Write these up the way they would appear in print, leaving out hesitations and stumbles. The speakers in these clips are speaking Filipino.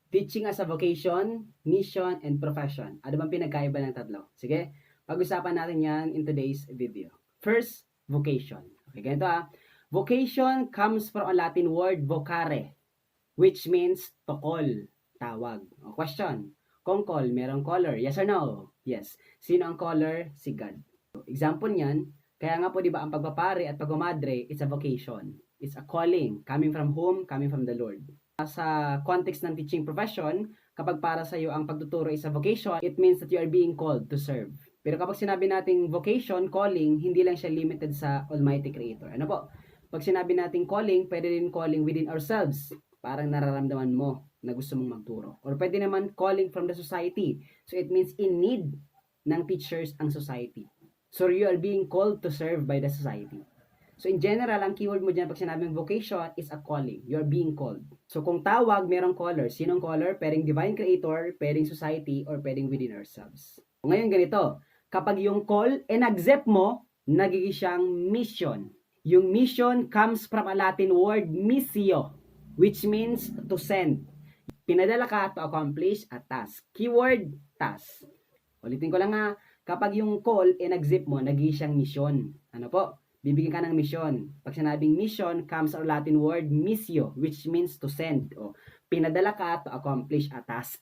Teaching as a vocation, mission, and profession. Ano bang pinagkaiba ng tatlo? Sige, pag-usapan natin yan in today's video. First, vocation. Okay, ganito Vocation comes from a Latin word vocare, which means to call, tawag. O question, kung call, merong caller, yes or no? Yes. Sino ang caller? Si God. Example niyan, kaya nga po 'di ba ang pagpapare at pagmamadre, it's a vocation. It's a calling, coming from whom? Coming from the Lord. Sa context ng teaching profession, kapag para sa iyo ang pagtuturo is a vocation, it means that you are being called to serve. Pero kapag sinabi nating vocation, calling, hindi lang siya limited sa Almighty Creator. Ano po? Pag sinabi nating calling, pwede rin calling within ourselves. Parang nararamdaman mo na gusto mong magturo. Or pwede naman calling from the society. So it means in need ng teachers ang society. So you are being called to serve by the society. So in general, ang keyword mo dyan pag sinabing vocation is a calling. You're being called. So kung tawag, merong caller. Sinong caller? Pwedeng divine creator, pwedeng society, or pwedeng within ourselves. So ngayon ganito, kapag yung call accept mo, nagiging siyang mission. Yung mission comes from a Latin word missio, which means to send. Pinadala ka to accomplish a task. Keyword, task. Ulitin ko lang kapag yung call accept mo, nagiging siyang mission. Ano po? Bibigyan ka ng mission. Pag sinabing mission, comes our Latin word missio, which means to send. O, pinadala ka to accomplish a task.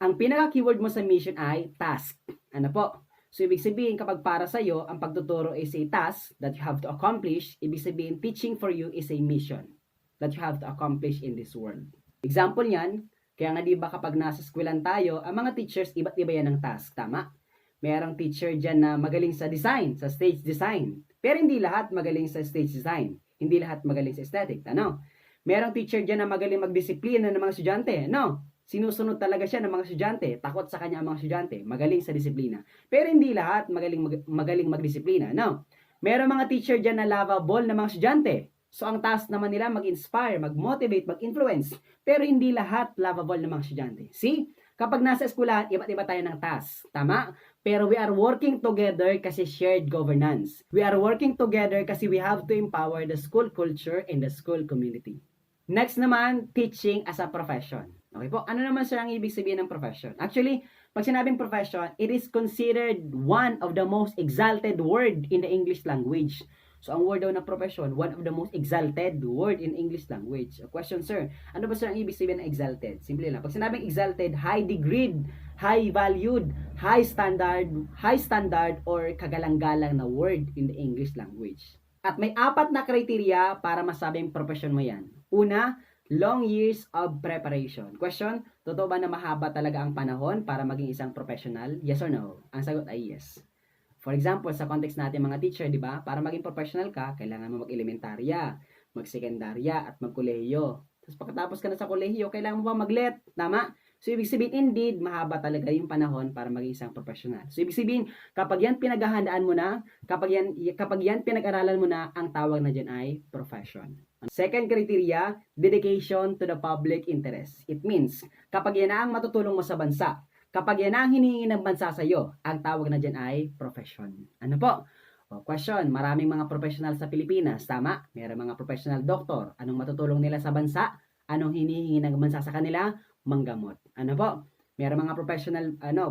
Ang pinaka-keyword mo sa mission ay task. Ano po? So, ibig sabihin, kapag para sa iyo, ang pagtuturo is a task that you have to accomplish, ibig sabihin, teaching for you is a mission that you have to accomplish in this world. Example yan, kaya nga diba kapag nasa skwelan tayo, ang mga teachers, iba't iba yan ng task. Tama? Merong teacher dyan na magaling sa design, sa stage design. Pero hindi lahat magaling sa stage design. Hindi lahat magaling sa aesthetic. Ano? Merong teacher dyan na magaling magdisiplina ng mga estudyante. No? Sinusunod talaga siya ng mga estudyante. Takot sa kanya ang mga estudyante. Magaling sa disiplina. Pero hindi lahat magaling magdisiplina. No? Merong mga teacher dyan na lovable ng mga estudyante. So, ang task naman nila mag-inspire, mag-motivate, mag-influence. Pero hindi lahat lovable ng mga estudyante. See? Kapag nasa eskwelahan, iba't iba tayo ng task. Tama? Pero we are working together kasi shared governance. We are working together kasi we have to empower the school culture and the school community. Next naman, teaching as a profession. Okay po, ano naman sir ang ibig sabihin ng profession? Actually, pag sinabing profession, it is considered one of the most exalted word in the English language. So, ang word daw na profession, one of the most exalted word in English language. A question, sir, ano ba sir ang ibig sabihin ng exalted? Simple lang. Pag sinabing exalted, high degree, high valued, high standard, or kagalang-galang na word in the English language. At may 4 na kriteriya para masabing profession mo yan. Una, long years of preparation. Question, totoo ba na mahaba talaga ang panahon para maging isang professional? Yes or no? Ang sagot ay yes. For example, sa context natin mga teacher, di ba? Para maging professional ka, kailangan mo mag-elementarya, mag-sekundarya, at mag-kolehiyo. Tapos pagkatapos ka na sa kolehiyo, kailangan mo pa mag-let. Tama? So, ibig sabihin, indeed, mahaba talaga yung panahon para maging isang professional. So, ibig sabihin, kapag yan pinaghahandaan mo na, kapag yan pinag-aralan mo na, ang tawag na dyan ay profession. Second criteria, dedication to the public interest. It means, kapag yan ang matutulong mo sa bansa, kapag yan ang hinihingi ng bansa sa iyo, ang tawag na dyan ay profession. Ano po? O, question, maraming mga professional sa Pilipinas, tama? Mayroong mga professional doctor. Anong matutulong nila sa bansa? Anong hinihingi ng bansa sa kanila? Manggamot. Ano po? Mayroong mga professional,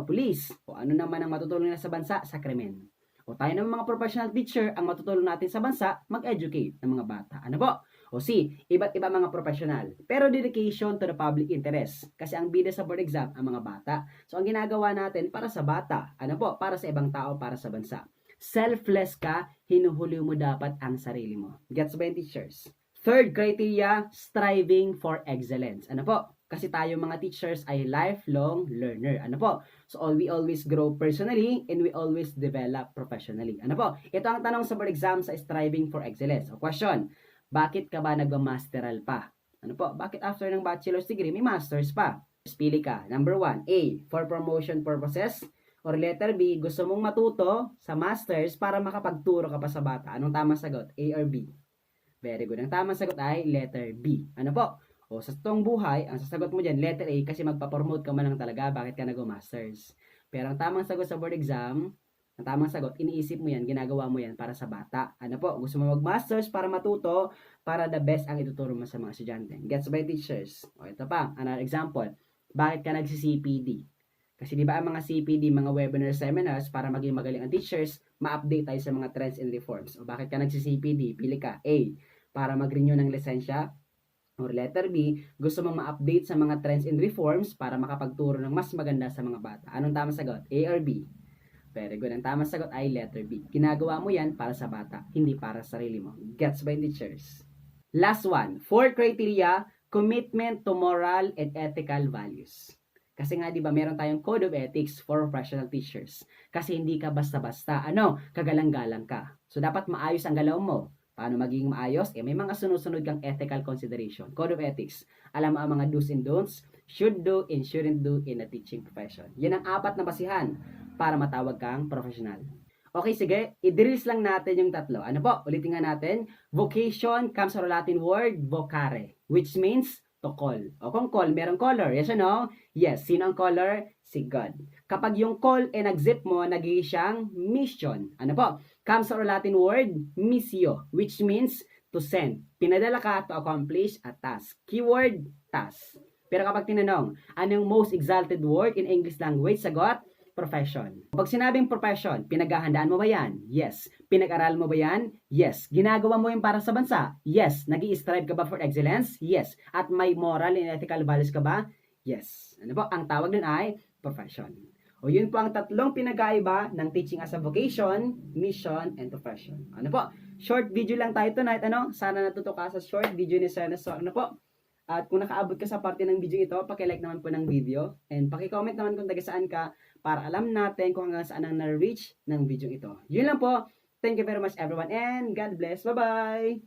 police. O ano naman ang matutulong nila sa bansa? Sa krimen. O tayo naman mga professional teacher, ang matutulong natin sa bansa, mag-educate ng mga bata. Ano po? O iba't iba mga professional. Pero dedication to the public interest. Kasi ang bida sa board exam, ang mga bata. So ang ginagawa natin para sa bata. Ano po? Para sa ibang tao, para sa bansa. Selfless ka, hinuhuli mo dapat ang sarili mo. Gets ba yung teachers? Third criteria, striving for excellence. Ano po? Kasi tayo mga teachers ay lifelong learner. Ano po? So we always grow personally and we always develop professionally. Ano po? Ito ang tanong sa board exam sa striving for excellence. O question, bakit ka ba nagma-masteral pa? Ano po? Bakit after ng bachelor's degree, may master's pa? Pili ka. Number 1, A, for promotion purposes. Or letter B, gusto mong matuto sa master's para makapagturo ka pa sa bata. Anong tamang sagot? A or B? Very good. Ang tamang sagot ay letter B. Ano po? O sa toong buhay, ang sasagot mo dyan, letter A, kasi magpa-promote ka man lang talaga, bakit ka nag-masters. Pero ang tamang sagot sa board exam, ang tamang sagot, iniisip mo yan, ginagawa mo yan para sa bata. Ano po? Gusto mo mag-masters para matuto, para the best ang ituturo mo sa mga estudyante. Gets by teachers? O ito pa, another example. Bakit ka nagsi-CPD? Kasi di ba ang mga CPD, mga webinar seminars, para maging magaling ang teachers, ma-update tayo sa mga trends and reforms. O bakit ka nagsi-CPD? Pili ka. A, para mag-renew ng lisensya. Or letter B, gusto mong ma-update sa mga trends and reforms para makapagturo ng mas maganda sa mga bata. Anong tamang sagot? A or B? Very good. Ang tamang sagot ay letter B. Ginagawa mo yan para sa bata, hindi para sa sarili mo. Gets by teachers. Last one. 4 criteria, commitment to moral and ethical values. Kasi nga, di ba, meron tayong code of ethics for professional teachers. Kasi hindi ka basta-basta, kagalang-galang ka. So, dapat maayos ang galaw mo. Paano maging maayos? May mga sunod-sunod kang ethical consideration. Code of ethics. Alam mo ang mga do's and don'ts, should do and shouldn't do in a teaching profession. Yan ang 4 na basihan para matawag kang professional. Okay, sige. I-drills lang natin yung 3. Ano po? Ulitin nga natin. Vocation comes from Latin word vocare, which means to call. O kung call, merong caller. Yes or no? Yes. Sino ang caller? Si God. Kapag yung call nag-zip mo, nagiging siyang mission. Ano po? Comes from Latin word missio, which means to send. Pinadala ka to accomplish a task. Keyword, task. Pero kapag tinanong, anong most exalted word in English language? Sagot, profession. Pag sinabing profession, pinaghahandaan mo ba yan? Yes. Pinag-aral mo ba yan? Yes. Ginagawa mo yung para sa bansa? Yes. Nag-i-strive ka ba for excellence? Yes. At may moral and ethical values ka ba? Yes. Ano po? Ang tawag nun ay profession. O yun po ang 3 pinagkaiba ng teaching as a vocation, mission, and profession. Ano po? Short video lang tayo tonight. Sana natuto ka sa short video ni Sir. So, ano po? At kung nakaabot ka sa parte ng video ito, paki-like naman po ng video. And paki-comment naman kung taga saan ka para alam natin kung hanggang saan ang na-reach ng video ito. Yun lang po. Thank you very much everyone and God bless. Bye-bye!